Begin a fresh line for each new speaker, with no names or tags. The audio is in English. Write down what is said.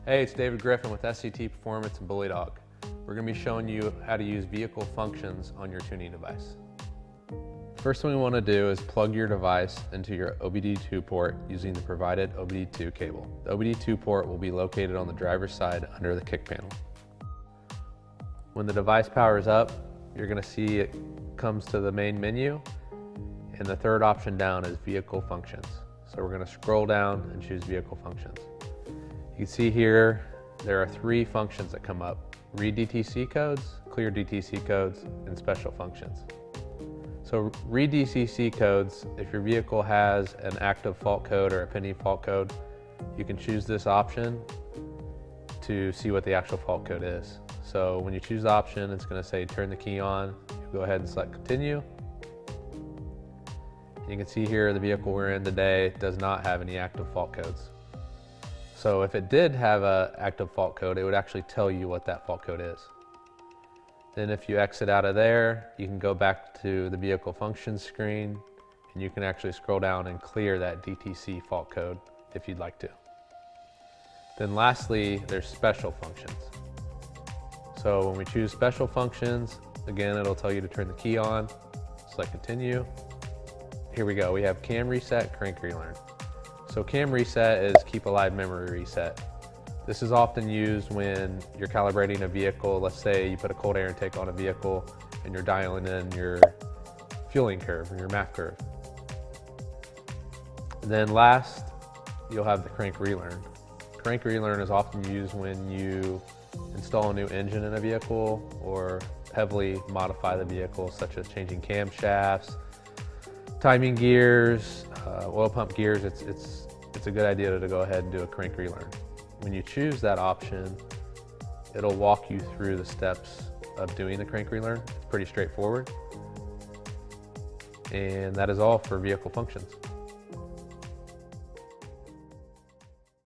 Hey, it's David Griffin with SCT Performance and Bully Dog. We're going to be showing you how to use vehicle functions on your tuning device. First thing we want to do is plug your device into your OBD2 port using the provided OBD2 cable. The OBD2 port will be located on the driver's side under the kick panel. When the device powers up, you're going to see it comes to the main menu, and the third option down is vehicle functions. So we're going to scroll down and choose vehicle functions. You can see here there are three functions that come up: read DTC codes, clear DTC codes, and special functions. So read DTC codes, if your vehicle has an active fault code or a pending fault code, you can choose this option to see what the actual fault code is. So when you choose the option, it's going to say turn the key on. You go ahead and select continue. You can see here the vehicle we're in today does not have any active fault codes. So if it did have an active fault code, it would actually tell you what that fault code is. Then if you exit out of there, you can go back to the vehicle functions screen, and you can actually scroll down and clear that DTC fault code if you'd like to. Then lastly, there's special functions. So when we choose special functions, again, it'll tell you to turn the key on, select continue. Here we go, we have cam reset, crank relearn. So cam reset is keep alive memory reset. This is often used when you're calibrating a vehicle. Let's say you put a cold air intake on a vehicle and you're dialing in your fueling curve or your MAF curve. And then last, you'll have the crank relearn. Crank relearn is often used when you install a new engine in a vehicle or heavily modify the vehicle, such as changing camshafts, timing gears, oil pump gears. It's a good idea to go ahead and do a crank relearn. When you choose that option, it'll walk you through the steps of doing the crank relearn. It's pretty straightforward. And that is all for vehicle functions.